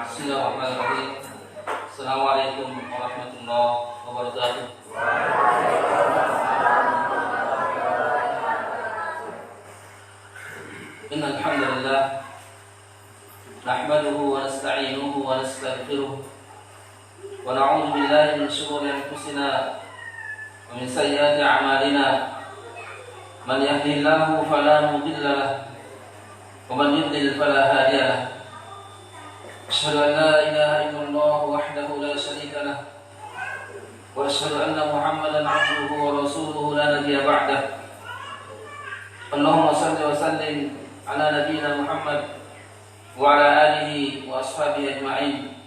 Bismillahirrahmanirrahim. Assalamualaikum warahmatullahi wabarakatuh. Innal hamdalillah nahmaduhu wa nasta'inuhu wa nastaghfiruh wa na'udzu billahi min shururi anfusina wa min sayyiati a'malina. Man yahdihillahu fala mudilla lahu wa man yudlil fala hadiya lahu. Asyhadu an la ilaha illallah wahdahu la syarika lahu wa asyhadu anna Muhammadan 'abduhu wa rasuluhu la nabiyya ba'dahu. Allahumma shalli wa sallim ala nabiyyina Muhammad wa ala alihi wa ashabihi ajma'in.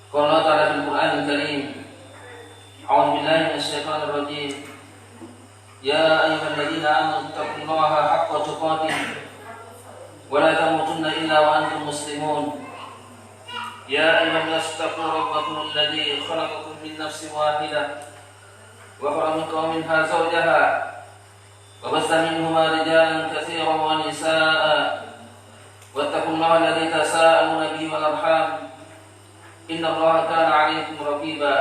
Qala ta'ala fil Qur'anil Karim, a'udzu billahi minasy syaithanir rajim. Ya ayyuhalladzina amanu taqullaha haqqa tuqatih wa la tamutunna illa wa antum muslimun. Ya ayyuhan nasu taqu rabbakum alladzi khalaqakum min nafsin wahidah wa khalaqa minha zawjaha wa bassa minhuma rijalan katsiran wa nisaa'a wattaqullaha alladzi tasaaluna bihi wal arham innallaha kana 'alaykum raqiba.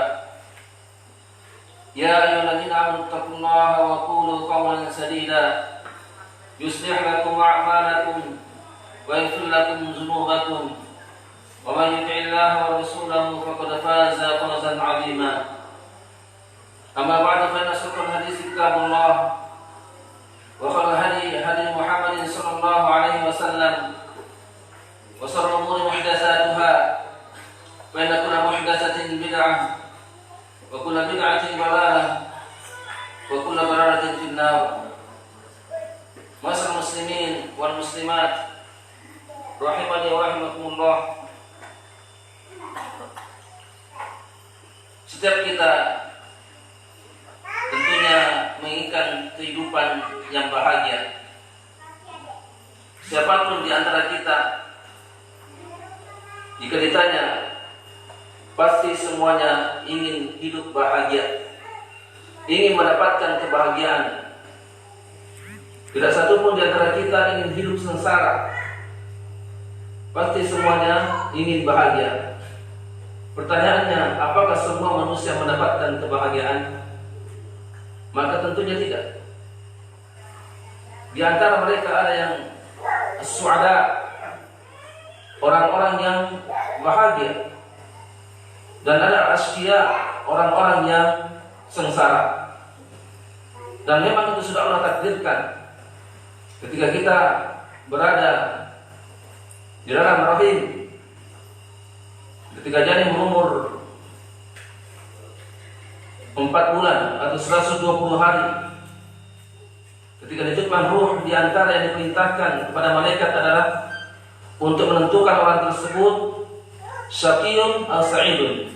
Ya ayyuhalladzina amanu taqullaha wa qulu qawlan sadida yuslih lakum a'malakum wa yaghfir lakum dhunubakum wa man yuti'illaha wa rasulahu faqad faza fawzan 'azima. Amma ba'du, fa inna asdaqal hadits kitabullah wa khairal hadi Muhammadin sallallahu alaihi wasallam wa sharrul umuri muhdatsatuha wa inna kulla muhdatsatin bid'ah wa kullu bid'atin dhalalah wa kullu dhalalatin finnar. Ma'asyiral muslimin wal muslimat rahimani wa rahimakumullah. Setiap kita tentunya menginginkan kehidupan yang bahagia. Siapapun di antara kita, jika ditanya, pasti semuanya ingin hidup bahagia, ingin mendapatkan kebahagiaan. Tidak satu pun di antara kita ingin hidup sengsara. Pasti semuanya ingin bahagia. Pertanyaannya, apakah semua manusia mendapatkan kebahagiaan? Maka tentunya tidak. Di antara mereka ada yang su'ada, orang-orang yang bahagia, dan ada asqiya, orang-orang yang sengsara. Dan memang itu sudah Allah takdirkan. Ketika kita berada di dalam rahim, ketika janin berumur 4 bulan atau 120 hari, ketika ditiupkan ruh, di antara yang diperintahkan kepada malaikat adalah untuk menentukan orang tersebut syaqiyun atau sa'idun,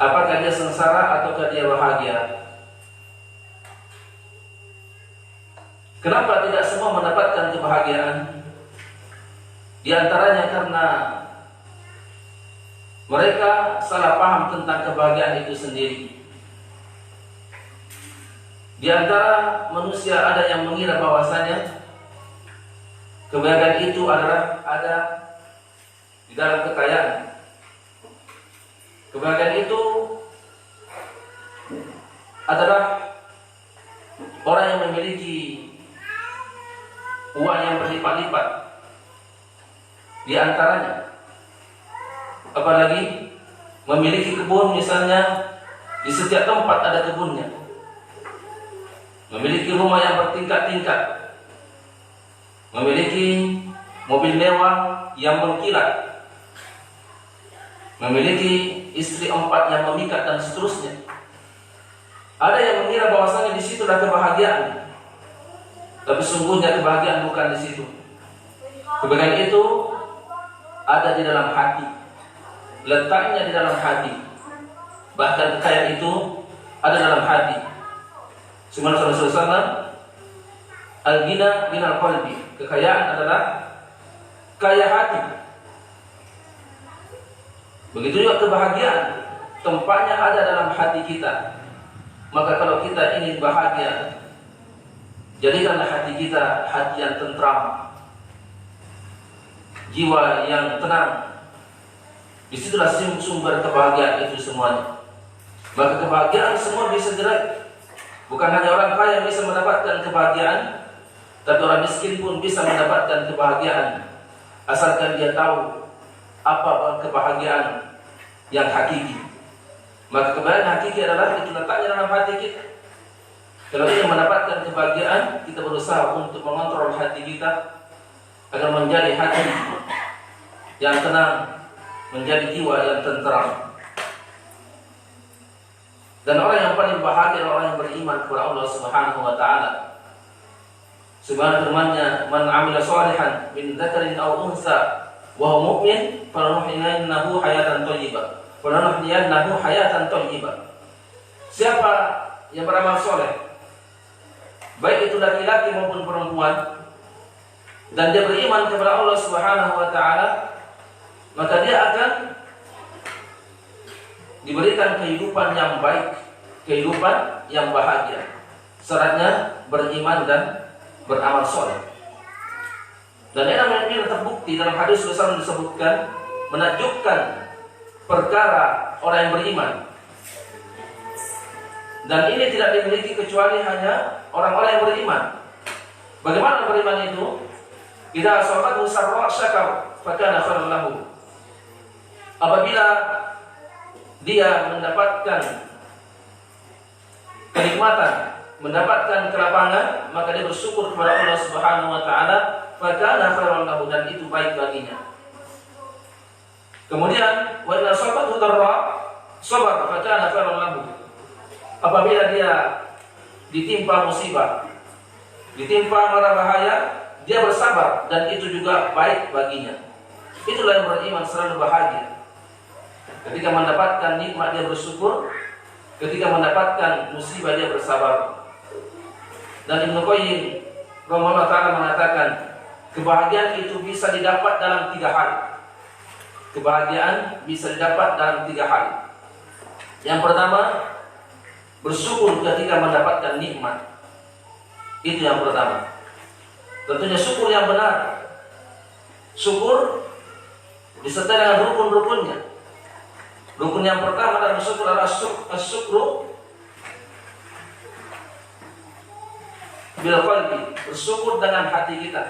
apakah dia sengsara ataukah dia bahagia. Kenapa tidak semua mendapatkan kebahagiaan? Di antaranya karena mereka salah paham tentang kebahagiaan itu sendiri. Di antara manusia ada yang mengira bahwasanya kebahagiaan itu adalah ada di dalam kekayaan. Kebahagiaan itu adalah orang yang memiliki uang yang berlipat-lipat. Di antaranya, apalagi memiliki kebun, misalnya di setiap tempat ada kebunnya, memiliki rumah yang bertingkat-tingkat, memiliki mobil mewah yang mengkilat, memiliki istri 4 yang memikat, dan seterusnya. Ada yang mengira bahwasanya di situlah kebahagiaan, tapi sungguhnya kebahagiaan bukan di situ. Kebahagiaan itu ada di dalam hati, letaknya di dalam hati. Bahkan kekayaan itu ada dalam hati. Sebenarnya Rasulullah al-ghina minal qalbi, kekayaan adalah kaya hati. Begitu juga kebahagiaan, tempatnya ada dalam hati kita. Maka kalau kita ingin bahagia, jadikanlah hati kita hati yang tentram. jiwa yang tenang. Disitulah sumber kebahagiaan itu semuanya. Maka kebahagiaan semua bisa diraih. Bukan hanya orang kaya yang bisa mendapatkan kebahagiaan, tapi orang miskin pun bisa mendapatkan kebahagiaan, asalkan dia tahu apa kebahagiaan yang hakiki. Maka kebahagiaan hakiki adalah itu letaknya dalam hati kita. Kalau ingin mendapatkan kebahagiaan, kita berusaha untuk mengontrol hati kita agar menjadi hati yang tenang, menjadi jiwa yang tenteram. Dan orang yang paling bahagia adalah orang yang beriman kepada Allah Subhanahu wa taala. Sebagaimana firman-Nya, "Man 'amila shalihan min dzakarin aw unsa wa huwa mu'min, falanuhyiyannahu hayatan thayyibah." Falanuhyiyannahu hayatan thayyibah. Siapa yang beramal soleh, baik itu laki-laki maupun perempuan, dan dia beriman kepada Allah Subhanahu wa taala, maka dia akan diberikan kehidupan yang baik, kehidupan yang bahagia. Syaratnya beriman dan beramal soleh. Dan ini terbukti dalam hadis Rasul disebutkan menakjubkan perkara orang yang beriman. Dan ini tidak dimiliki kecuali hanya orang-orang yang beriman. Bagaimana beriman itu? Idza asabathu sarra syakar fakana khairan lahu. Apabila dia mendapatkan kenikmatan, mendapatkan kelapangan, maka dia bersyukur kepada Allah Subhanahu wa taala, fakana khairan lahu, dan itu baik baginya. Kemudian wa idza asabathu darra sabar fakana khairan lahu. Apabila dia ditimpa musibah, ditimpa mara bahaya, dia bersabar, dan itu juga baik baginya. Itulah yang beriman selalu bahagia. Ketika mendapatkan nikmat dia bersyukur, ketika mendapatkan musibah dia bersabar. Dan Ibnu Qayyim rahimahullah ta'ala mengatakan, kebahagiaan itu bisa didapat dalam 3 hal. Kebahagiaan bisa didapat dalam 3 hal. Yang pertama, bersyukur ketika mendapatkan nikmat. Itu yang pertama. Tentunya syukur yang benar. Syukur disertai dengan rukun-rukunnya. Rukun yang pertama dalam syukur adalah syukru bil qalbi, bersyukur dengan hati kita.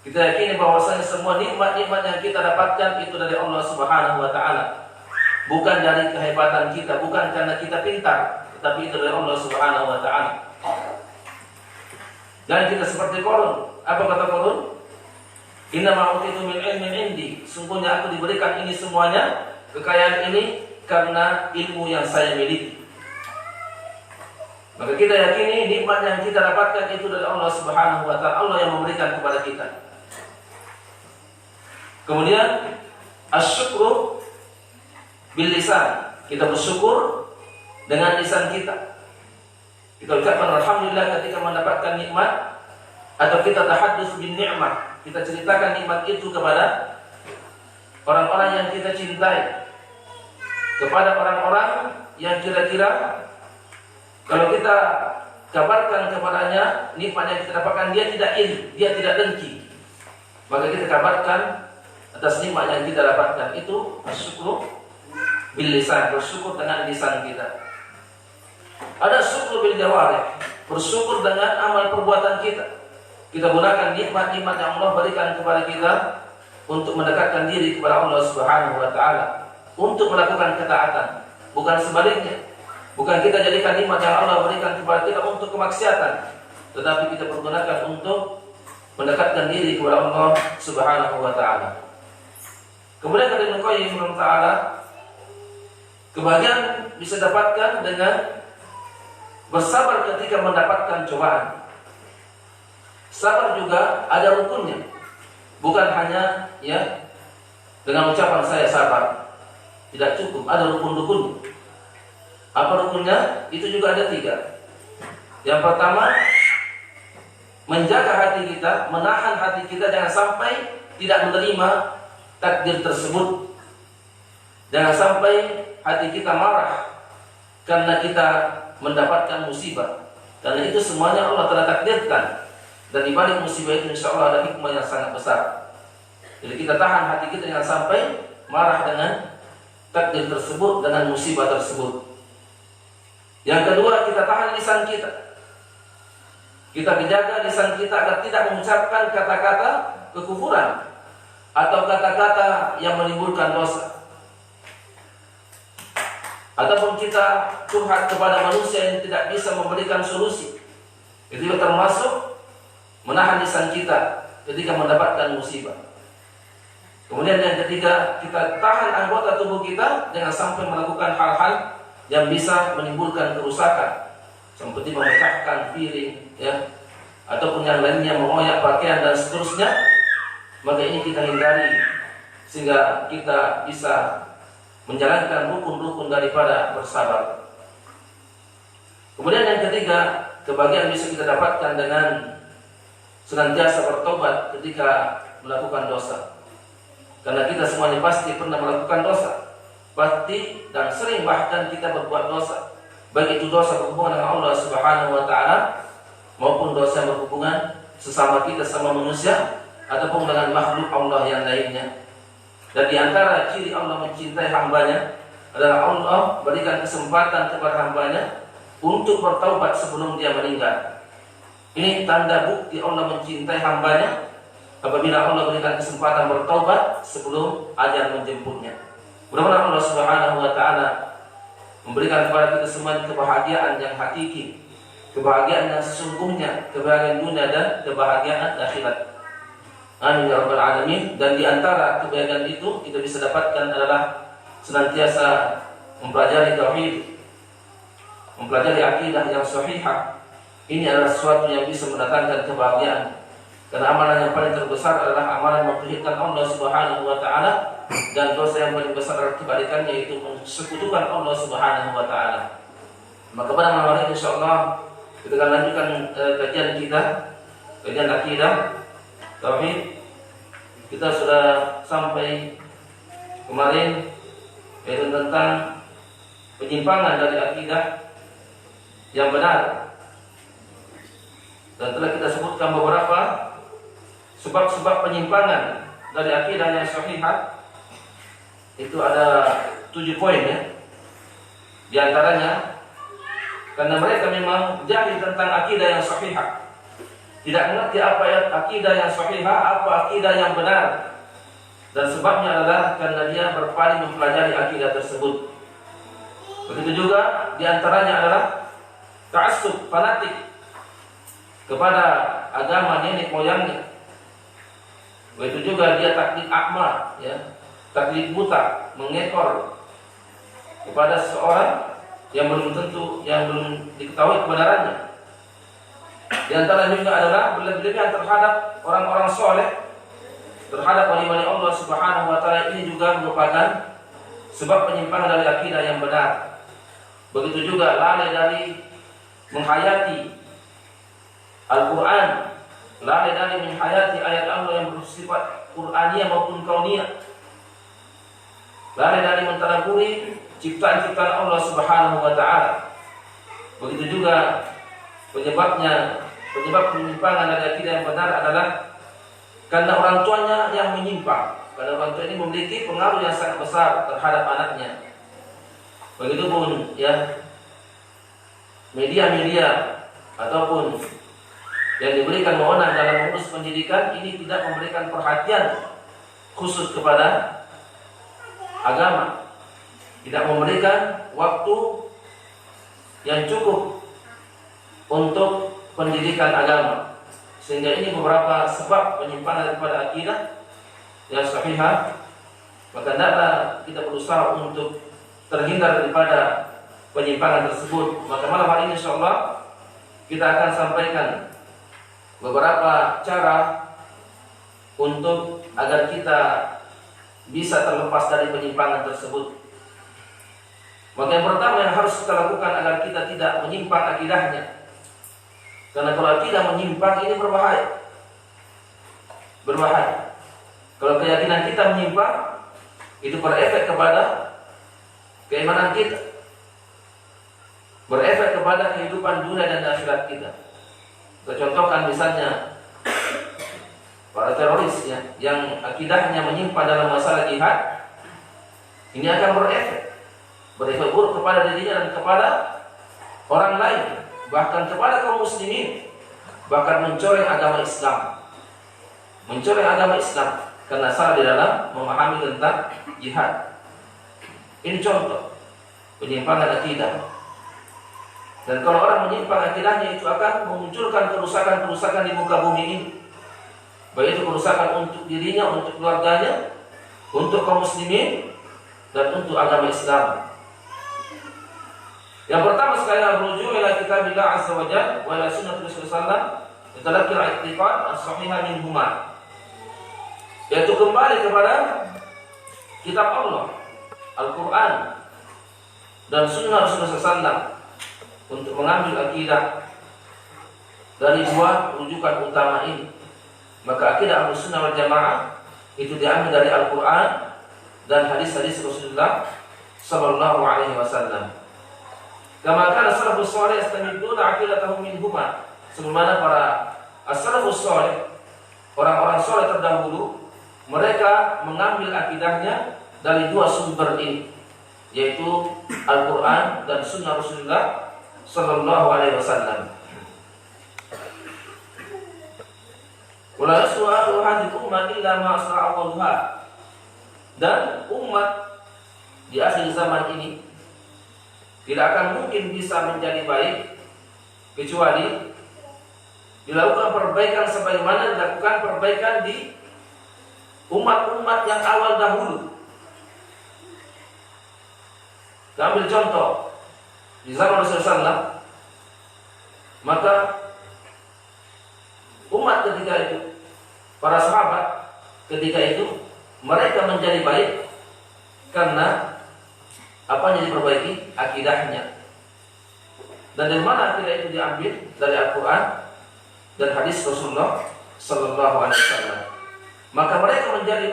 Kita yakini bahwasanya semua nikmat-nikmat yang kita dapatkan itu dari Allah Subhanahu wa taala. Bukan dari kehebatan kita, bukan karena kita pintar, tetapi itu dari Allah Subhanahu wa taala. Dan kita seperti Qarun. Apa kata Qarun? Inna ma utitu min ilmin indi. Sungguhnya aku diberikan ini semuanya, kekayaan ini, karena ilmu yang saya miliki. Maka kita yakini nikmat yang kita dapatkan itu dari Allah Subhanahu wa taala. Allah yang memberikan kepada kita. Kemudian asyukru bil lisan. Kita bersyukur dengan lisan kita. Kita ucapkan alhamdulillah ketika mendapatkan nikmat, atau kita tahadduts bin ni'mah, kita ceritakan nikmat itu kepada orang-orang yang kita cintai, kepada orang-orang yang kira-kira kalau kita kabarkan kepadanya nikmat yang kita dapatkan, dia tidak iri, dia tidak dengki, maka kita kabarkan atas nikmat yang kita dapatkan. Itu syukur bil lisan, bersyukur dengan lisan kita. Ada syukur bil jawarih, bersyukur dengan amal perbuatan kita. Kita gunakan nikmat-nikmat yang Allah berikan kepada kita untuk mendekatkan diri kepada Allah Subhanahu wa taala, untuk melakukan ketaatan, bukan sebaliknya. Bukan kita jadikan nikmat yang Allah berikan kepada kita untuk kemaksiatan, tetapi kita pergunakan untuk mendekatkan diri kepada Allah Subhanahu wa taala. Kemudian kata Ibnu Qayyim ta'ala, kebahagiaan bisa dapatkan dengan bersabar ketika mendapatkan cobaan. Sabar juga ada rukunnya. Bukan hanya dengan ucapan saya sabar, tidak cukup, ada rukun-rukunnya. Apa rukunnya? Itu juga ada 3. Yang pertama, menjaga hati kita, menahan hati kita jangan sampai tidak menerima takdir tersebut. Jangan sampai hati kita marah karena kita mendapatkan musibah, karena itu semuanya Allah telah takdirkan, dan di balik musibah itu insya Allah ada hikmah yang sangat besar. Jadi kita tahan hati kita jangan sampai marah dengan takdir tersebut, dengan musibah tersebut. Yang kedua, kita tahan lisan kita. Kita menjaga lisan kita agar tidak mengucapkan kata-kata kekufuran atau kata-kata yang menimbulkan dosa. Ataupun kita curhat kepada manusia yang tidak bisa memberikan solusi. Itu juga termasuk menahan lisan kita ketika mendapatkan musibah. Kemudian yang ketiga, kita tahan anggota tubuh kita jangan sampai melakukan hal-hal yang bisa menimbulkan kerusakan, seperti memecahkan piring, ya, ataupun yang lainnya, mengoyak pakaian dan seterusnya. Maka ini kita hindari sehingga kita bisa menjalankan rukun-rukun daripada bersabar. Kemudian yang ketiga, kebahagiaan bisa kita dapatkan dengan senantiasa bertobat ketika melakukan dosa. Karena kita semuanya pasti pernah melakukan dosa, pasti dan sering bahkan kita berbuat dosa, baik itu dosa berhubungan dengan Allah Subhanahu wa Ta'ala maupun dosa yang berhubungan sesama kita, sama manusia, ataupun dengan makhluk Allah yang lainnya. Dan di antara ciri Allah mencintai hambanya adalah Allah berikan kesempatan kepada hambanya untuk bertaubat sebelum dia meninggal. Ini tanda bukti Allah mencintai hambanya apabila Allah berikan kesempatan bertaubat sebelum ajal menjemputnya. Mudah-mudahan Allah Subhanahu wa Ta'ala memberikan kepada kita semua kebahagiaan yang hakiki, kebahagiaan yang sesungguhnya, kebahagiaan dunia dan kebahagiaan akhirat. Amin ya rabbal alamin. Dan di antara kebahagiaan itu kita bisa dapatkan adalah senantiasa mempelajari tauhid, mempelajari akidah yang sahihah. Ini adalah sesuatu yang bisa mendatangkan kebahagiaan. Karena amalan yang paling terbesar adalah amalan mentauhidkan Allah Subhanahu wa Ta'ala, dan dosa yang paling besar adalah kebalikannya, yaitu mensekutukan Allah Subhanahu wa Ta'ala. Maka pada malam hari insyaallah kita akan lanjutkan kajian kita, kajian akidah tauhid. Kita sudah sampai kemarin yaitu tentang penyimpangan dari akidah yang benar, dan telah kita sebutkan beberapa sebab-sebab penyimpangan dari akidah yang sahihah. Itu ada 7 poin, ya. Di antaranya karena mereka memang jahil tentang akidah yang sahihah, tidak mengerti apa akidah yang sahihah, apa akidah yang benar. Dan sebabnya adalah karena dia berpaling mempelajari akidah tersebut. Begitu juga di antaranya adalah ta'assub, fanatik kepada agama nenek moyangnya. Begitu juga dia taklid a'ma, ya, taklid buta, mengekor kepada seseorang yang belum tentu, yang belum diketahui kebenarannya. Di antara juga adalah berlebihan terhadap orang-orang soleh, terhadap wali-wali Allah Subhanahu wa Ta'ala. Ini juga merupakan sebab penyimpangan dari akidah yang benar. Begitu juga lalai dari menghayati Al-Quran, lalai dari menghayati ayat Allah yang bersifat Qur'aniyah maupun kauniyah, lalai dari mentadabburi ciptaan-ciptaan Allah Subhanahu wa Ta'ala. Begitu juga penyebab penyimpangan dari akidah yang benar adalah karena orang tuanya yang menyimpang. Karena orang tua ini memiliki pengaruh yang sangat besar terhadap anaknya. Begitupun, ya, media-media ataupun yang diberikan wewenang dalam mengurus pendidikan ini tidak memberikan perhatian khusus kepada agama, tidak memberikan waktu yang cukup untuk pendidikan agama, sehingga ini beberapa sebab penyimpangan daripada akidah yang sahihah. Maka hendaklah kita berusaha untuk terhindar daripada penyimpangan tersebut. Maka malam hari ini insyaallah kita akan sampaikan beberapa cara untuk agar kita bisa terlepas dari penyimpangan tersebut. Maka yang pertama yang harus kita lakukan agar kita tidak menyimpang akidahnya. Karena kalau akidah menyimpang ini berbahaya. Berbahaya. Kalau keyakinan kita menyimpang, itu berefek kepada keimanan kita, berefek kepada kehidupan dunia dan akhirat kita. Kita contohkan misalnya para teroris ya, yang akidahnya menyimpang dalam masalah jihad, ini akan berefek buruk kepada dirinya dan kepada orang lain, bahkan kepada kaum muslimin, bahkan mencoreng agama Islam, karena salah di dalam memahami tentang jihad. Ini contoh penyimpangan akidah. Dan kalau orang menyimpang akidahnya, itu akan memunculkan kerusakan-kerusakan di muka bumi ini, baik itu kerusakan untuk dirinya, untuk keluarganya, untuk kaum muslimin, dan untuk agama Islam. Yang pertama sekali, ar-ruju' ila kitabillah azza wa jalla wa ila sunnati Rasulullah sallallahu alaihi wasallam, litalaqqi al-i'tiqad as-sahihah minhuma, yaitu kembali kepada kitab Allah, Al-Quran, dan sunnah Rasulullah SAW untuk mengambil akidah dari dua rujukan utama ini. Maka akidah Ahlussunnah wal Jamaah itu diambil dari Al-Quran dan hadis-hadis Rasulullah sallallahu alaihi wasallam. Kama kana salafus salih yastamiduna aqidatahum minhuma, sebagaimana para as-salafus salih, orang-orang saleh terdahulu, mereka mengambil akidahnya dari dua sumber ini, yaitu Al-Quran dan sunnah Rasulullah sallallahu alaihi wasallam. Wala yaslu akhiru hadhihi ummah illa ma asra'a awwaluha. Dan umat di akhir zaman ini tidak akan mungkin bisa menjadi baik kecuali dilakukan perbaikan sebagaimana dilakukan perbaikan di umat-umat yang awal dahulu. Kita ambil contoh di zaman Rasulullah SAW, maka umat ketika itu, para sahabat ketika itu, mereka menjadi baik karena apa yang diperbaiki? Akidahnya. Dan dari mana akidah itu diambil? Dari Al-Quran dan hadis Rasulullah sallallahu alaihi wasallam. Maka mereka menjadi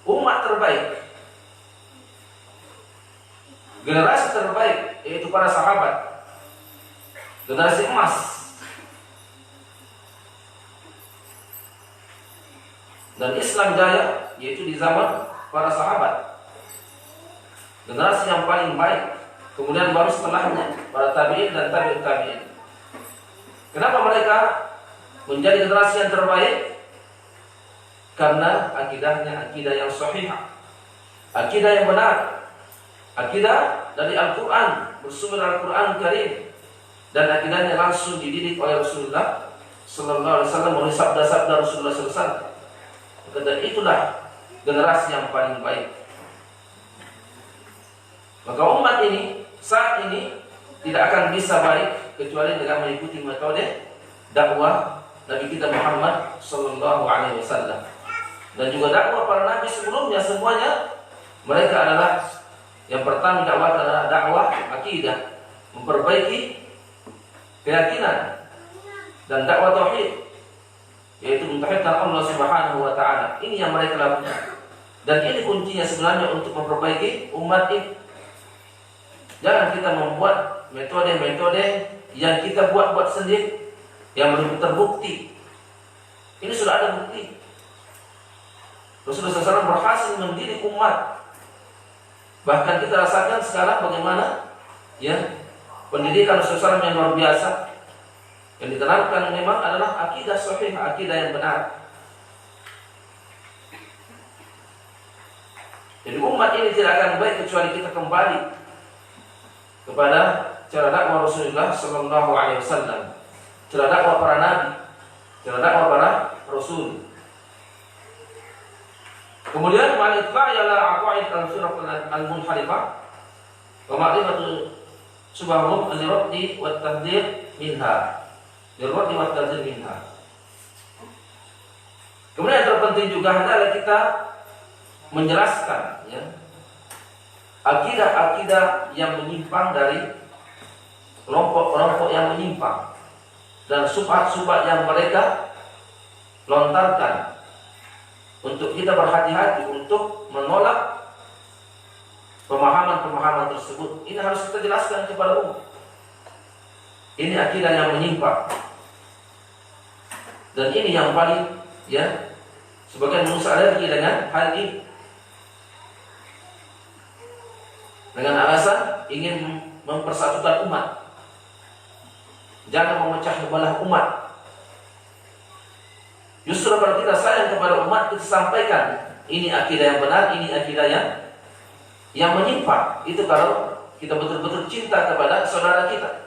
umat terbaik, generasi terbaik, yaitu para sahabat, generasi emas. Dan Islam jaya yaitu di zaman para sahabat, generasi yang paling baik. Kemudian baru setelahnya para tabi'in dan tabi'ut tabi'in. Kenapa mereka menjadi generasi yang terbaik? Karena akidahnya akidah yang sahih, akidah yang benar, akidah dari Al-Quran, bersumber Al-Quran Karim, dan akidahnya langsung dididik oleh Rasulullah sallallahu alaihi wasallam oleh sabda-sabda Rasulullah sallallahu alaihi wasallam. Dan itulah generasi yang paling baik. Maka umat ini saat ini tidak akan bisa baik kecuali dengan mengikuti metode dakwah Nabi kita Muhammad sallallahu alaihi wasallam, dan juga dakwah para nabi sebelumnya. Semuanya mereka adalah yang pertama dakwah adalah dakwah akidah, memperbaiki keyakinan, dan dakwah tauhid, yaitu mentauhidkan Allah Subhanahu wa taala. Ini yang mereka lakukan. Dan ini kuncinya sebenarnya untuk memperbaiki umat ini. Jangan kita membuat metode-metode yang kita buat-buat sendiri, yang belum terbukti. Ini sudah ada bukti. Rasulullah SAW berhasil mendidik umat. Bahkan kita rasakan sekarang bagaimana ya pendidikan Rasulullah SAW yang luar biasa. Yang ditanamkan memang adalah akidah sahih, akidah yang benar. Jadi umat ini tidak akan baik kecuali kita kembali kepada cara dakwah Rasulullah sallallahu alaihi wasallam, cara dakwah para nabi, cara dakwah para rasul. Kemudian ma'rifah ala aqaid al-firq al-munharifah wa ma'rifatu subahum al-raddi wa at-tahdhir minha. Al-raddi wa at-tahdhir minha. Kemudian yang terpenting juga adalah kita menjelaskan ya akidah-akidah yang menyimpang dari kelompok-kelompok yang menyimpang dan subhat-subhat yang mereka lontarkan, untuk kita berhati-hati untuk menolak pemahaman-pemahaman tersebut. Ini harus kita jelaskan kepada umum. Ini akidah yang menyimpang, dan ini yang paling ya Sebagian manusia alergi dengan hal ini, dengan alasan ingin mempersatukan umat, jangan memecah belah umat. Justru kalau kita sayang kepada umat, kita sampaikan ini akidah yang benar, ini akidah yang menyimpang. Itu kalau kita betul-betul cinta kepada saudara kita.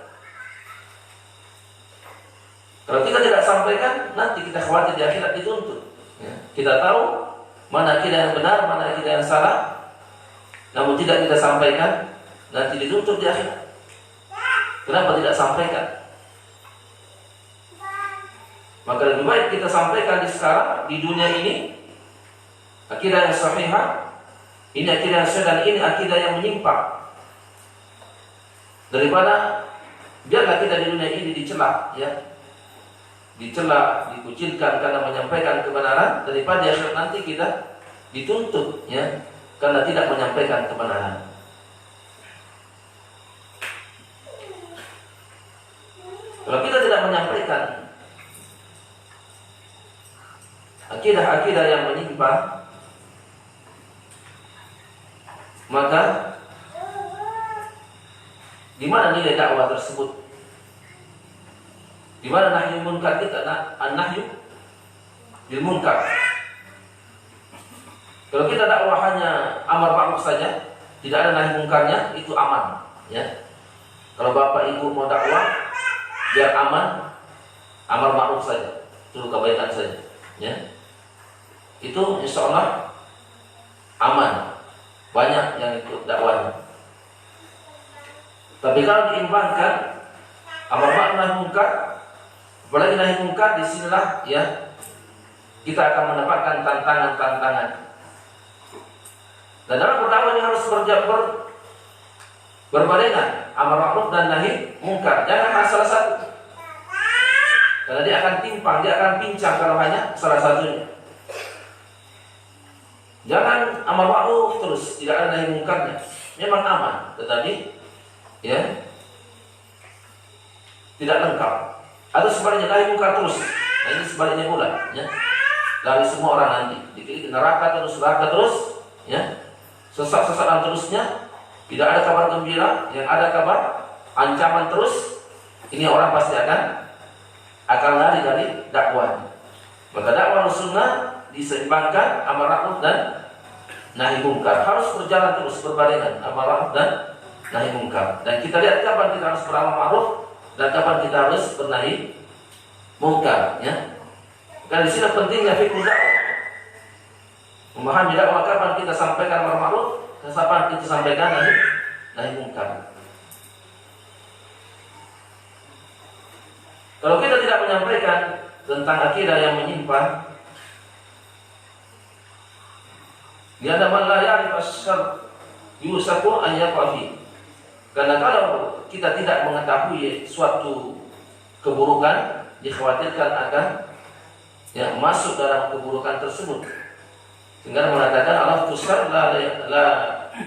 Kalau kita tidak sampaikan, nanti kita khawatir di akhirat dituntut. Ya. Kita tahu mana akidah yang benar, mana akidah yang salah, namun tidak kita sampaikan, nanti dituntut di akhirat. Kenapa tidak sampaikan? Maka lebih baik kita sampaikan di sekarang, di dunia ini, akidah yang sahihah, ini akidah yang sahih dan ini akidah yang menyimpang. Daripada biarlah kita di dunia ini dicela, ya, dicela, dikucilkan karena menyampaikan kebenaran, daripada di akhirat nanti kita dituntut, ya, karena tidak menyampaikan kebenaran. Kalau kita tidak menyampaikan akidah-akidah yang menyimpang, maka di mana nilai dakwah tersebut? Di mana nahyu munkar kita? An-nahyu bil munkar. Kalau kita dakwah hanya amar ma'ruf saja, tidak ada nahi munkarnya, itu aman, ya. Kalau bapak ibu mau dakwah, biar aman, amar ma'ruf saja, suruh kebaikan saja, ya. Itu insya Allah aman, banyak yang ikut dakwahnya. Tapi kalau diimbangkan amar ma'ruf nahi munkar, apalagi nahi munkar, disinilah, ya, kita akan mendapatkan tantangan-tantangan. Dan dalam berdakwah ini harus berbarengan amar ma'ruf dan nahi munkar. Jangan salah satu, karena dia akan timpang, dia akan pincang kalau hanya salah satunya. Jangan amar ma'ruf terus, tidak ada nahi munkarnya. Memang aman, tetapi, ya, tidak lengkap. Atau sebaliknya nahi munkar terus. Nah, ini sebaliknya pula, ya. Lari semua orang nanti dikit neraka terus, ya. Sesat-sesatan terusnya, tidak ada kabar gembira, yang ada kabar ancaman terus. Ini orang pasti akan lari dari dakwah. Maka dakwah sunnah diseimbangkan amar ma'ruf dan nahi munkar, harus berjalan terus berbarengan amar ma'ruf dan nahi munkar. Dan kita lihat kapan kita harus beramar ma'ruf dan kapan kita harus bernahi munkar, ya. Dan di sini pentingnya fikih dakwah. Memahami dakwah, kapan kita sampaikan amar ma'ruf dan kapan kita sampaikan nahi munkar. Kalau kita tidak menyampaikan tentang akidah yang menyimpang, lihat man la ya'rif asyar yusaku an yaqafi. Karena kalau kita tidak mengetahui suatu keburukan, dikhawatirkan akan, ya, masuk dalam keburukan tersebut. Sehingga mengatakan Allah tusar la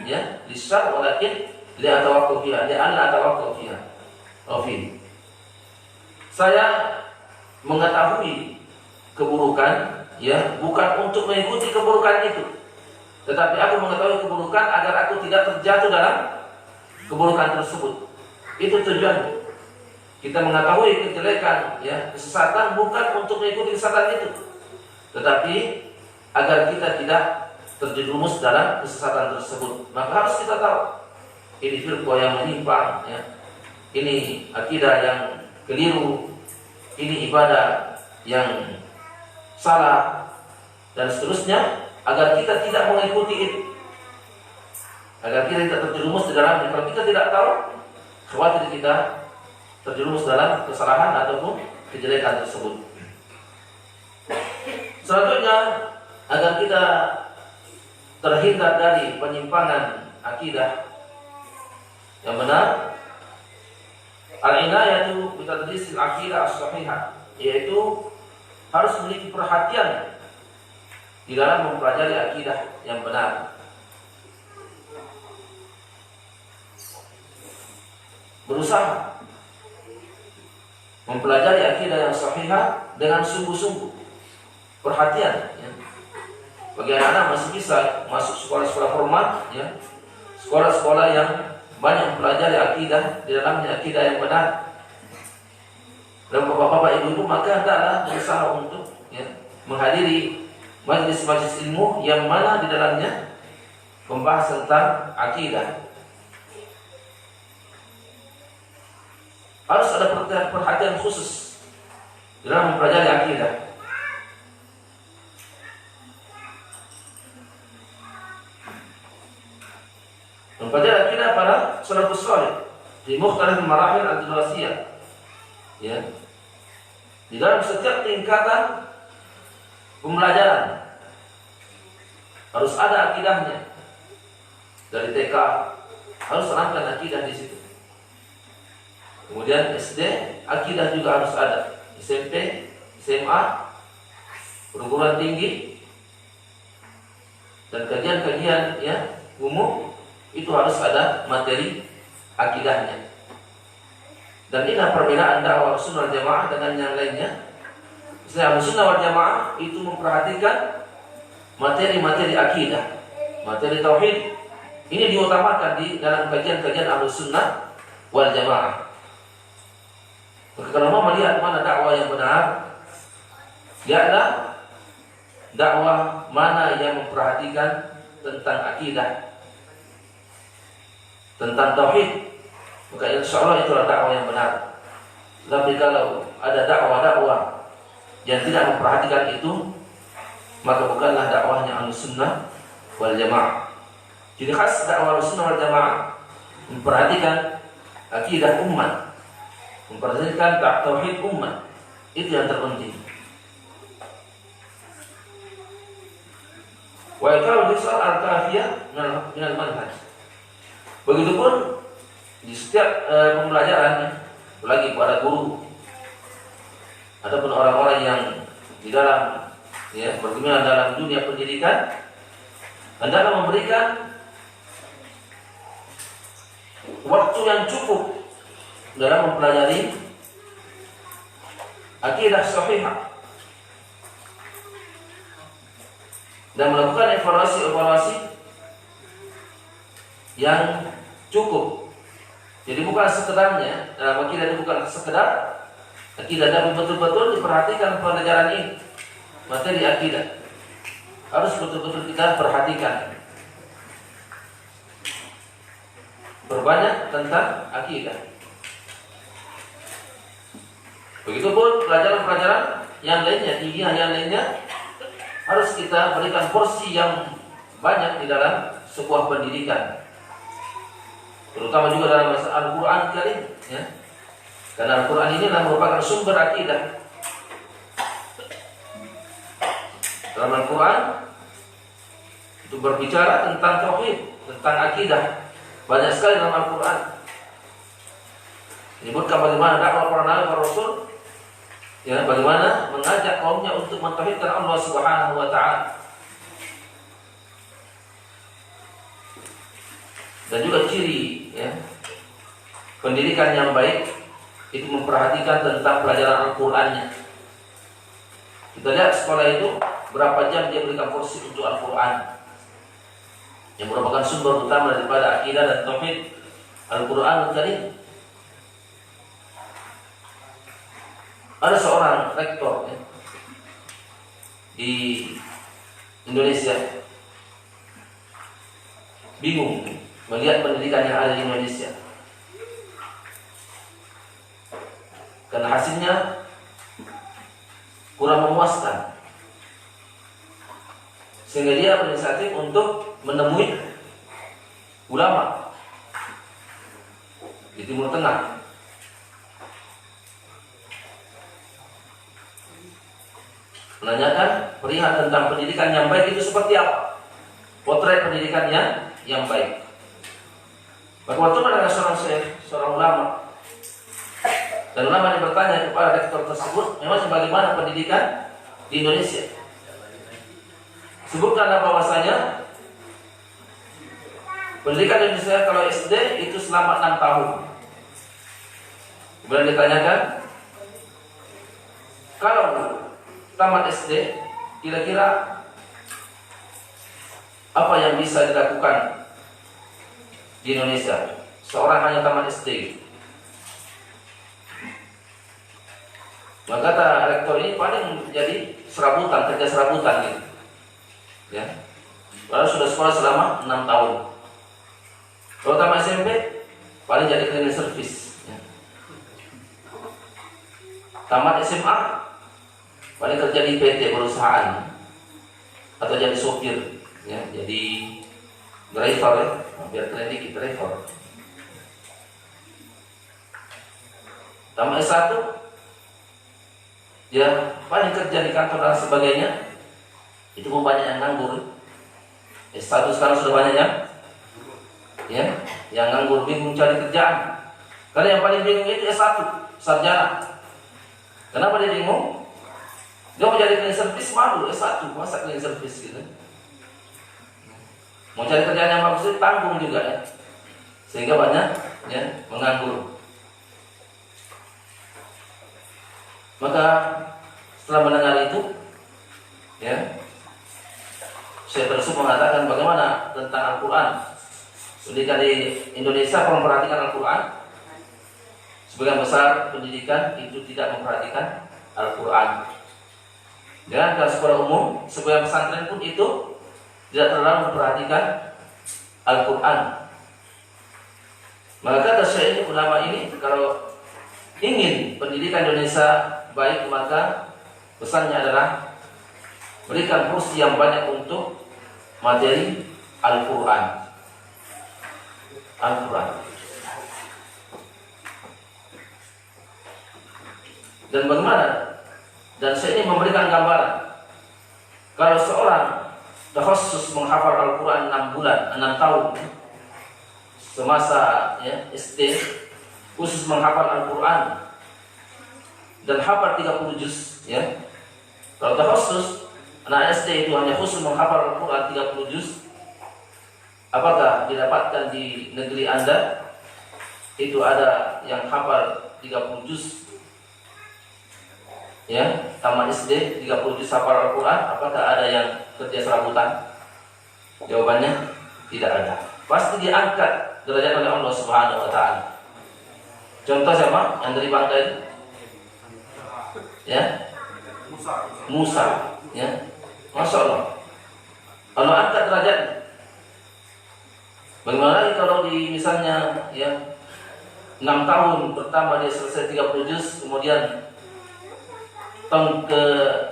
ya lisar walakin li atawaqqu fiha, li alla atawaqqu fiha. Saya mengetahui keburukan, ya, bukan untuk mengikuti keburukan itu, tetapi aku mengetahui keburukan agar aku tidak terjatuh dalam keburukan tersebut. Itu tujuannya. Kita mengetahui kejelekan, ya, kesesatan, bukan untuk mengikuti kesesatan itu, tetapi agar kita tidak terjerumus dalam kesesatan tersebut. Maka harus kita tahu ini firqah yang menyimpang, ya, ini akidah yang keliru, ini ibadah yang salah, dan seterusnya, agar kita tidak mengikuti itu, agar kita tidak terjerumus di dalamnya. Kalau kita tidak tahu, khawatir kita terjerumus dalam kesalahan ataupun kejelekan tersebut. Selanjutnya, agar kita terhindar dari penyimpangan akidah yang benar, al-inayatu bi tadrisil aqidah as-sahihah, yaitu harus memiliki perhatian di dalam mempelajari akidah yang benar. Berusaha mempelajari akidah yang sahihah dengan sungguh-sungguh, perhatian, ya. Bagi anak-anak masih bisa masuk sekolah-sekolah formal, ya, sekolah-sekolah yang banyak mempelajari akidah, di dalamnya akidah yang benar. Dan bapak-bapak ibu-ibu maka hendaklah berusaha untuk, ya, menghadiri majlis-majlis ilmu yang mana di dalamnya membahas tentang akidah. Harus ada perhatian khusus dalam mempelajari akidah. Mempelajari akidah para salafus saleh di mukhtalif marahil ad-dirasiyah, ya, di dalam setiap tingkatan pembelajaran harus ada akidahnya. Dari TK harus tanamkan akidah di situ. Kemudian SD akidah juga harus ada. SMP, SMA, perguruan tinggi dan kajian-kajian, ya, umum itu harus ada materi akidahnya. Dan inilah perbedaan dakwah Sunnah wal Jamaah dengan yang lainnya. Misalnya Sunnah wal Jamaah itu memperhatikan materi-materi akidah, materi tauhid. Ini diutamakan di dalam kajian-kajian Ahlus Sunnah wal Jamaah. Maka kalau mau melihat mana dakwah yang benar, lihatlah dakwah mana yang memperhatikan tentang akidah, tentang tauhid. Maka insya Allah itulah dakwah yang benar. Tapi kalau ada dakwah-dakwah yang tidak memperhatikan itu, maka bukanlah dakwahnya Ahlus Sunnah wal Jamaah. Jadi khas dakwah Sunnah wal Jamaah memperhatikan akidah umat, memperhatikan tauhid umat. Itu yang terpenting. Wa iqamah soal al-kafiyah min al-manhaj. Begitupun di setiap pembelajaran, apalagi para guru ataupun orang-orang yang di dalam, ya, berguna dalam dunia pendidikan, hendaklah memberikan waktu yang cukup dalam mempelajari akidah sahihah dan melakukan evaluasi yang cukup. Jadi bukan sekedarnya, akidah itu bukan sekedar akidah, tapi betul-betul diperhatikan pelajaran ini. Materi akidah harus betul-betul kita perhatikan. Berbanyak tentang akidah. Begitupun pelajaran-pelajaran yang lainnya, ilmiah yang lainnya, harus kita berikan porsi yang banyak di dalam sebuah pendidikan. Terutama juga dalam masalah Al-Quran Karim, ya. Karena Al-Quran ini merupakan sumber akidah. Dalam Al-Quran itu berbicara tentang tauhid, tentang akidah. Banyak sekali dalam Al-Quran menyebutkan bagaimana dakwah para nabi, para rasul, ya, bagaimana mengajak kaumnya untuk mentauhidkan Allah Subhanahu wa taala. Dan juga ciri, ya, pendidikan yang baik itu memperhatikan tentang pelajaran Al-Qur'annya. Kita lihat sekolah itu berapa jam dia berikan porsi untuk Al-Qur'an, yang merupakan sumber utama daripada akidah dan tauhid Al-Qur'an Karim. Ada seorang rektor, ya, di Indonesia bingung melihat pendidikan yang ada di Indonesia, karena hasilnya kurang memuaskan, sehingga dia berinisiatif untuk menemui ulama di Timur Tengah. Menanyakan perihal tentang pendidikan yang baik itu seperti apa, potret pendidikan yang baik. Maka waktu ada seorang ulama, dan ulama yang bertanya kepada rektor tersebut, memang bagaimana pendidikan di Indonesia? Sebutkanlah bahwasanya pendidikan di Indonesia kalau SD itu selama 6 tahun. Kemudian ditanyakan, kalau tamat SD kira-kira Apa yang bisa dilakukan di Indonesia? Seorang hanya tamat SD. Maka kata rektor ini paling jadi serabutan, kerja serabutan gitu. Ya. Lalu sudah sekolah selama 6 tahun. Kalau tamat SMP, paling jadi cleaning service. Ya. Tamat SMA, paling kerja di PT perusahaan atau jadi sopir, ya, jadi driver, ya, biar keren dikit driver. Tamat S1, ya paling kerja di kantor dan sebagainya. Itu pun banyak yang nganggur. S1 sekarang sudah banyak yang nganggur, bingung cari kerjaan. Karena yang paling bingung itu S1, sarjana. Kenapa dia bingung? Dia mau jadi cleaning service, malu S1, masa cleaning service gitu. Mau cari kerjaan yang bagus, tanggung juga ya. Sehingga banyak ya menganggur. Maka setelah mendengar itu, ya, saya terus mengatakan bagaimana tentang Al-Quran. Pendidikan di Indonesia memperhatikan Al-Quran. Sebagian besar pendidikan itu tidak memperhatikan Al-Quran. Jangan ke sekolah umum, sebagian pesantren pun itu tidak terlalu memperhatikan Al-Quran. Maka kata Syekh ulama ini, kalau ingin pendidikan Indonesia baik, maka pesannya adalah berikan porsi yang banyak untuk materi Al-Quran. Dan bagaimana? Dan saya ini memberikan gambaran. Kalau seorang khusus menghafal Al-Quran 6 bulan, 6 tahun, semasa ya, SD, khusus menghafal Al-Quran dan hafal 30 juz, ya. Kalau khusus anak SD itu hanya khusus menghafal Al-Quran 30 juz, apakah didapatkan di negeri Anda itu ada yang hafal 30 juz, ya, tamat SD 30 juz hafal Al-Quran? Apakah ada yang kerja serabutan? Jawabannya tidak ada. Pasti diangkat derajat oleh Allah Subhanahu wa taala. Contoh siapa yang dari Bangka itu? Ya, Musa, ya, Masya Allah, Allah angkat derajatnya. Bagaimana lagi kalau di misalnya ya 6 tahun pertama dia selesai 30 juz, kemudian tahun ke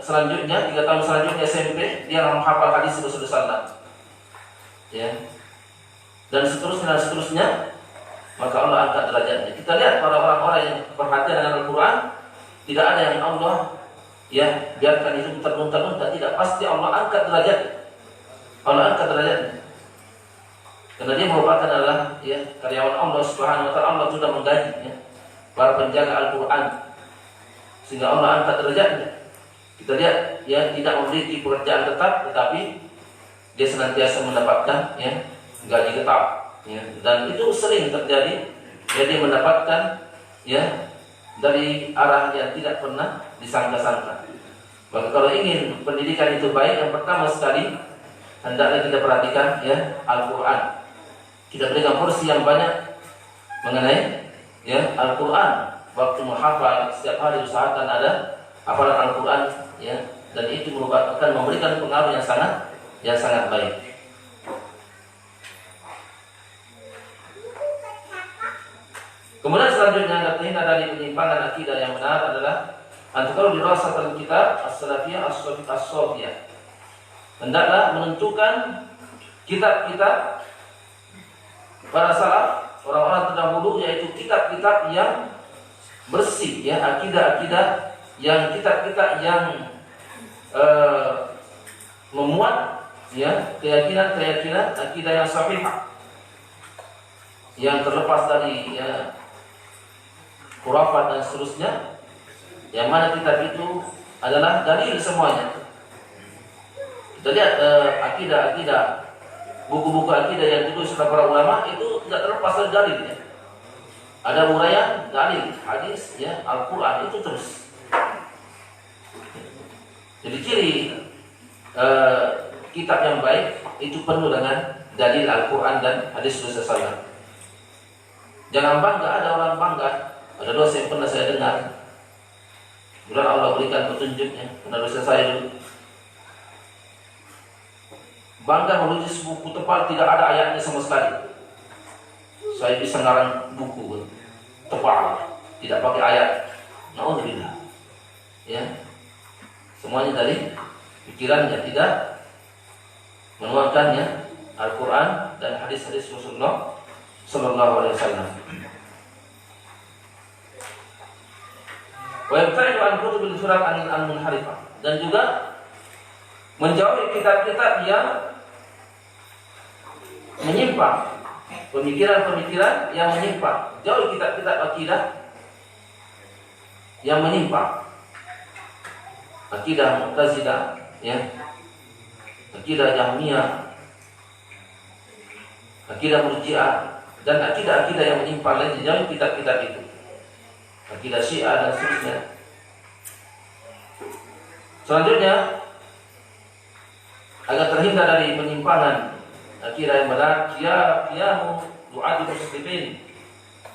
selanjutnya 3 tahun selanjutnya SMP dia menghafal hadis Rasulullah SAW, ya, dan seterusnya, maka Allah angkat derajatnya. Kita lihat para orang-orang yang perhatian dengan Al-Quran, tidak ada yang Allah ya biarkan itu terlunta-lunta, tidak, pasti Allah angkat derajatnya. Allah angkat derajatnya. Karena dia merupakan adalah ya karyawan Allah Subhanahu wa taala. Allah sudah menggaji ya para penjaga Al-Quran, sehingga Allah angkat derajatnya. Kita lihat ya tidak memiliki pekerjaan tetap, tetapi dia senantiasa mendapatkan ya gaji tetap, ya. Dan itu sering terjadi, ya, dia mendapatkan ya dari arah yang tidak pernah disangka-sangka. Maka kalau ingin pendidikan itu baik, yang pertama sekali hendaknya kita perhatikan ya Al-Quran. Kita berikan porsi yang banyak mengenai ya Al-Quran. Waktu menghafal setiap hari usahakan ada hafalan Al-Quran, ya, dan itu merupakan memberikan pengaruh yang sangat baik. Kemudian selanjutnya terhindar dari penyimpangan akidah yang benar adalah antara dirasakan kitab as-salafiyah as-sofiyah. Hendaklah menentukan kitab-kitab para salaf, orang-orang terdahulu, yaitu kitab-kitab yang bersih, ya, akidah-akidah yang kitab-kitab yang memuat ya keyakinan akidah yang sahihah, yang terlepas dari ya khurafat dan seterusnya, yang mana kitab itu adalah dalil semuanya. Kita lihat akidah-akidah, buku-buku akidah yang ditulis oleh para ulama itu tidak terlepas dari dalil, ya. Ada uraian dalil, hadis, ya, Al-Quran, itu terus. Jadi ciri kitab yang baik itu penuh dengan dalil Al-Quran dan hadis Rasulullah. Jangan bangga, ada orang bangga. Ada dosa yang pernah saya dengar. Bulan Allah berikan petunjuknya, karena dosa saya dulu. Bangga menulis buku tebal, tidak ada ayatnya sama sekali. Saya bisa ngarang buku tebal, tidak pakai ayat. Na'udzubillah. Ya, semuanya dari pikirannya, tidak menuangkannya Al-Quran dan hadis-hadis Rasulullah Sallallahu Alaihi Wasallam. Wa yabta'idu an kutubil surat al-munharifah, dan juga menjauhi kitab-kitab yang menyimpang, pemikiran-pemikiran yang menyimpang. Jauhi kitab-kitab akidah yang menyimpang, akidah Mu'tazilah, ya, akidah Jahmiyah, akidah Murji'ah, dan akidah-akidah yang menyimpang lain. Jauhi kitab-kitab itu, akidah Syiah dan seterusnya. Selanjutnya, agar terhindar dari penyimpangan akidah yang benar, qiyamu du'atul muslimin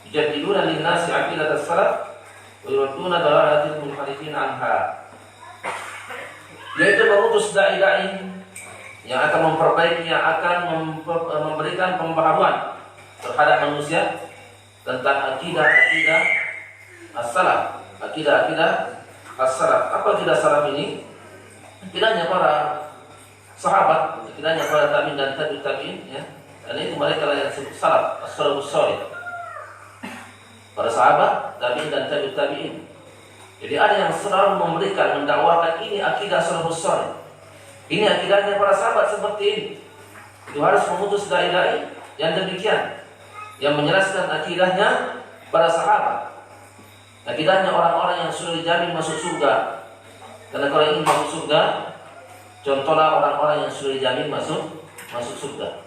yujadiluna lin-nasi aqidat as-salaf wa yuradduna dalalatil munharifin anha, yaitu mengutus dai-dai yang akan memperbaiki, yang akan memberikan pembaharuan terhadap manusia tentang akidah-akidah as-salaf, akidah-akidah as-salaf. Apa akidah salaf ini? Akidahnya para sahabat, akidahnya para tabi'in dan tabi'ut tabi'in, ya. Dan itu mereka yang disebut salaf, as-salafus salih. Para sahabat, tabi'in dan tabi'ut tabi'in. Jadi ada yang selalu memberikan, mendakwakan ini akidah salafus salih. Ini akidahnya para sahabat seperti ini. Itu harus memutus dai-dai yang demikian, yang menjelaskan akidahnya para sahabat, akidahnya orang-orang yang sudah dijamin masuk surga. Karena kalau ingin masuk surga, contohlah orang-orang yang sudah dijamin masuk surga.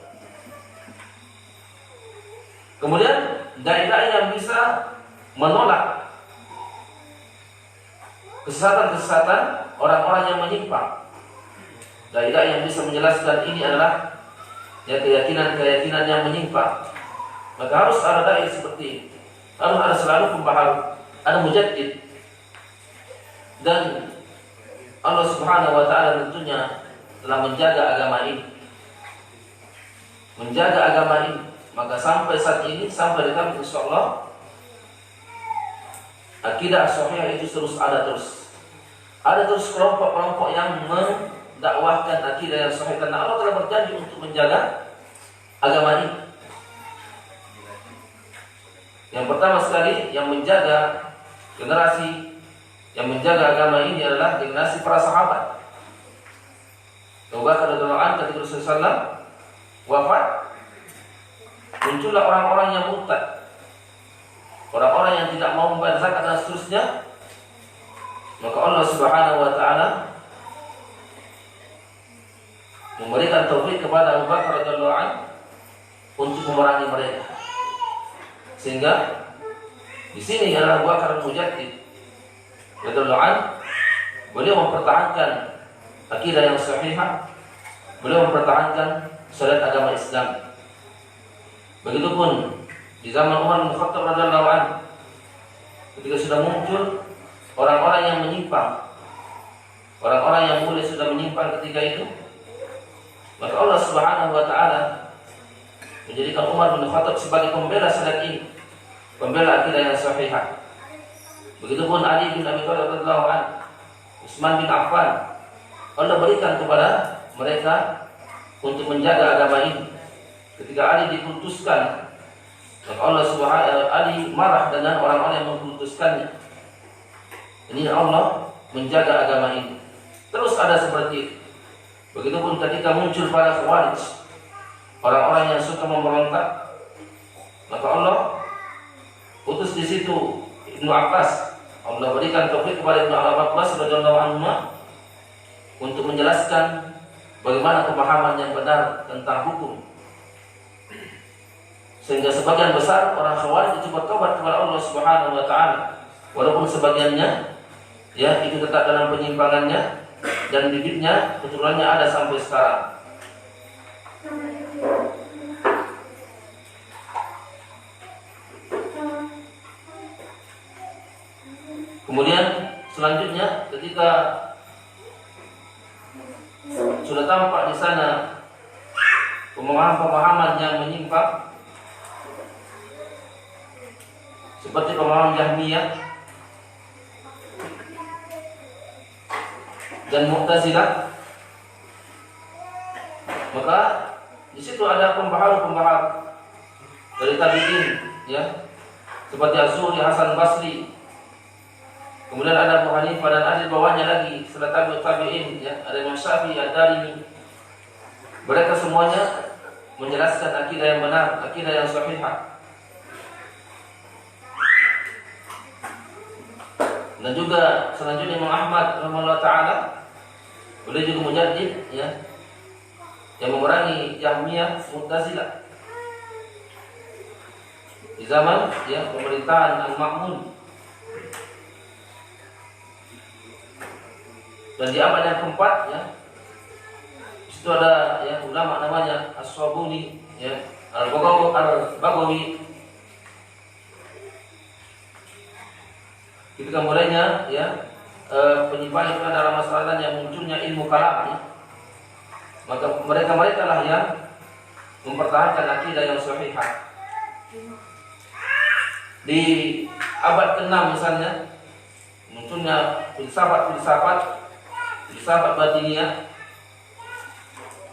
Kemudian dai-dai yang bisa menolak kesesatan-kesesatan orang-orang yang menyimpang. Dai-dai yang bisa menjelaskan ini adalah ya keyakinan-keyakinan yang menyimpang. Maka harus ada dai seperti ini. Harus ada selalu pembaharu, ada mujaddid. Dan Allah Subhanahu wa taala tentunya telah menjaga agama ini. Menjaga agama ini. Maka sampai saat ini, sampai di tahun insyaallah, akidah sahih itu terus ada terus. Ada terus kelompok-kelompok yang mendakwahkan akidah yang sahih, karena Allah telah berjanji untuk menjaga agama ini. Yang pertama sekali yang menjaga generasi yang menjaga agama ini adalah generasi para sahabat. Abu Bakar radhiyallahu anhu ketika Rasulullah wafat, muncullah orang-orang yang murtad, orang-orang yang tidak mau membayar zakat dan seterusnya. Maka Allah Subhanahu wa taala memberikan taufik kepada Abu Bakar radhiyallahu anhu untuk memerangi mereka. Sehingga di sini adalah Abu Bakar Mujaddid radhiyallahu anhu, beliau mempertahankan akidah yang sahihah, beliau mempertahankan syariat agama Islam. Begitupun di zaman Umar bin Khattab radhiyallahu anhu, ketika sudah muncul orang-orang yang menyimpang, orang-orang yang mulai sudah menyimpang ketika itu, maka Allah Subhanahu wa taala menjadikan Umar bin Khattab sebagai pembela syariat ini, pembela akidah yang sahihah. Begitupun Ali bin Abi Thalib radhiyallahu anhu, Utsman bin Affan, Allah berikan kepada mereka untuk menjaga agama ini. Ketika Ali diputuskan, maka Allah Subhanahu Ali marah dengan orang-orang yang memputuskannya. Ini Allah menjaga agama ini. Terus ada seperti itu. Begitupun ketika muncul para Khawarij, orang-orang yang suka memberontak, maka Allah putus di situ Ibnu Abbas. Allah berikan taufik kepada Ibnu Abbas radhiyallahu anhu untuk menjelaskan bagaimana pemahaman yang benar tentang hukum. Sehingga sebagian besar orang Khawarij itu bertobat kepada Allah Subhanahu wa taala. Walaupun sebagiannya ya itu tetap dalam penyimpangannya dan bibitnya keturunannya ada sampai sekarang. Kemudian selanjutnya ketika sudah tampak di sana pemahaman-pemahaman yang menyimpang seperti pemahaman Jahmiyah dan Mu'tazilah, maka di situ ada pembaharu-pembaharu dari tabi'in, ya, seperti Az-Zuhri, Hasan Basri. Kemudian ada Abu Hanifah dan ahli bawahnya lagi setelah tabi'in, ya, ada Imam Syafi'i, Ad-Darimi. Mereka semuanya menjelaskan akidah yang benar, akidah yang sahihah. Dan juga selanjutnya Imam Ahmad rahimahullah taala, beliau juga mujaddid, ya, yang memerangi Jahmiyah, Mu'tazilah di zaman, ya, pemerintahan Al-Ma'mun. Dan di abad yang keempat, ya, di situ ada, ya, ulama namanya As-Sabuni, ya, Al-Baghawi. Ketika mulainya, ya, penyimpangan dalam masalah yang munculnya ilmu kalam, ya, maka mereka lah yang mempertahankan akidah yang sahihah. Di abad ke-6 misalnya munculnya filsafat batiniyah.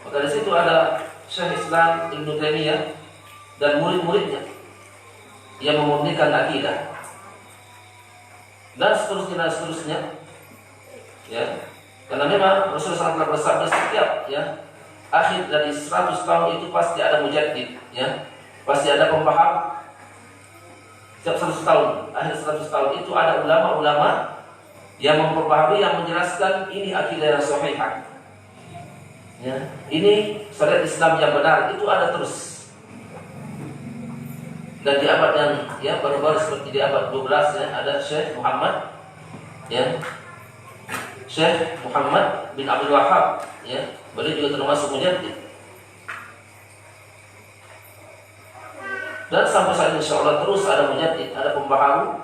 Maka di situ ada Syekh Islam Ibnu Taimiyah dan murid-muridnya yang memurnikan akidah. Dan seterusnya, ya, karena memang Rasulullah SAW bersabda setiap, ya, akhir dari 100 tahun itu pasti ada mujaddid, ya, pasti ada pembahas. Setiap 100 tahun, akhir 100 tahun itu ada ulama-ulama yang memperbaharui, yang menjelaskan ini akidah yang sahihah, ya, ini syariat Islam yang benar, itu ada terus. Dan di abad yang, ya, baru-baru seperti di abad 12, ya, ada Syekh Muhammad, ya, Syekh Muhammad bin Abdul Wahhab, ya, beliau juga termasuk mujaddid. Dan sampai saat ini insyaallah terus ada mujaddid, ada pembaharu,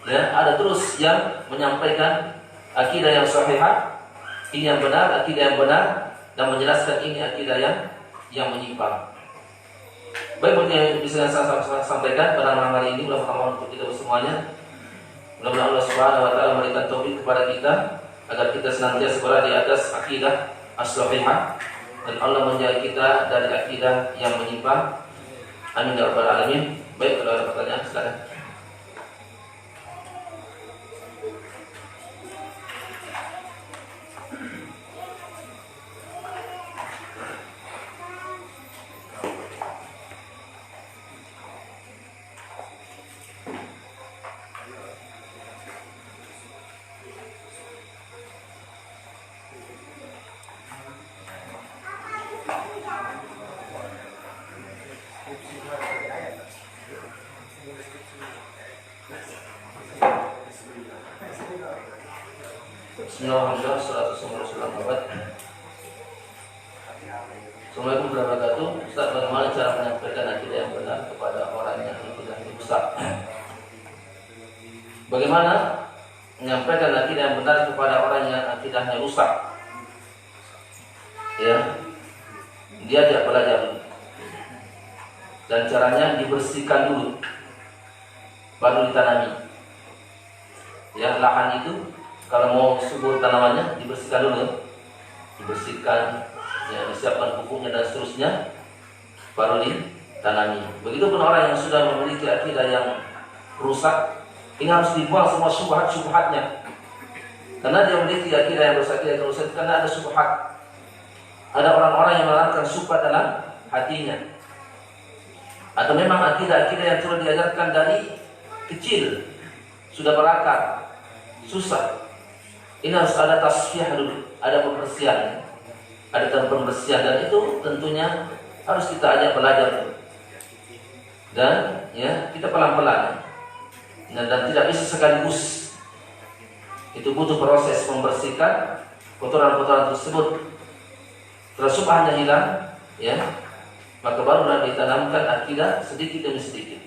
ya, ada terus yang menyampaikan akidah yang sahihah, ini yang benar, akidah yang benar, dan menjelaskan ini akidah yang menyimpang. Baik, seperti yang bisa saya sampaikan pada malam hari ini, mudah-mudahan untuk kita semuanya, mudah-mudahan Allah Subhanahu wa taala memberikan taufik kepada kita agar kita senantiasa berada di atas akidah as-sahihah dan Allah menjaga kita dari akidah yang menyimpang. Amin ya rabbal alamin. Baik, kalau ada pertanyaan silakan. Bismillahirrahmanirrahim. Assalamualaikum warahmatullahi wabarakatuh. Ustaz, bagaimana cara menyampaikan akidah yang benar kepada orang yang akidahnya rusak? Bagaimana menyampaikan akidah yang benar kepada orang yang akidahnya rusak? Ya, dia tidak belajar dulu. Dan caranya dibersihkan dulu, baru ditanami. Ya, lahan itu kalau mau subur tanamannya dibersihkan dulu, dibersihkan, ya, disiapkan pupuknya dan seterusnya, baru ditanami. Begitupun orang yang sudah memiliki akidah yang rusak, ini harus dibuang semua syubhat-syubhatnya. Karena dia memiliki akidah yang rusak, karena ada syubhat. Ada orang-orang yang menanamkan syubhat dalam hatinya. Atau memang akidah-akidah yang sudah diajarkan dari kecil, sudah berakar, susah. Ini harus ada tasfiyah dulu, ada pembersihan, ada pembersihan, dan itu tentunya harus kita ajak belajar dulu. Dan, ya, kita pelan-pelan, dan tidak bisa sekaligus. Itu butuh proses membersihkan kotoran-kotoran tersebut. Setelah syubhatnya hilang, ya, maka barulah ditanamkan akidah sedikit demi sedikit.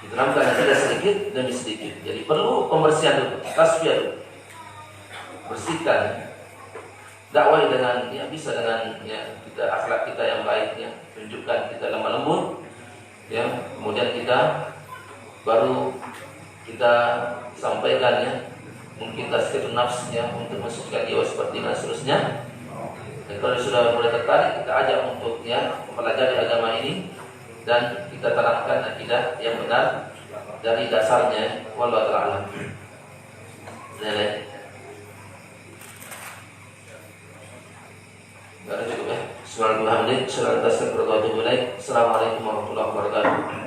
Diteramkan tidak sedikit demi sedikit. Jadi perlu pembersihan dulu, tasfiyah dulu. Bersihkan. Dakwah dengan ya bisa dengan ya kita akhlak kita yang baik ya, tunjukkan kita lemah lembut ya, kemudian kita baru kita sampaikan ya, mungkin tasfiyatun nafs ya, untuk mensucikan jiwa seperti ini dan seterusnya. Dan kalau sudah mulai tertarik, kita ajak untuk ya mempelajari agama ini dan kita terangkan akidah yang benar dari dasarnya. Wallahu a'lam. Cukup ya. Assalamualaikum warahmatullahi wabarakatuh.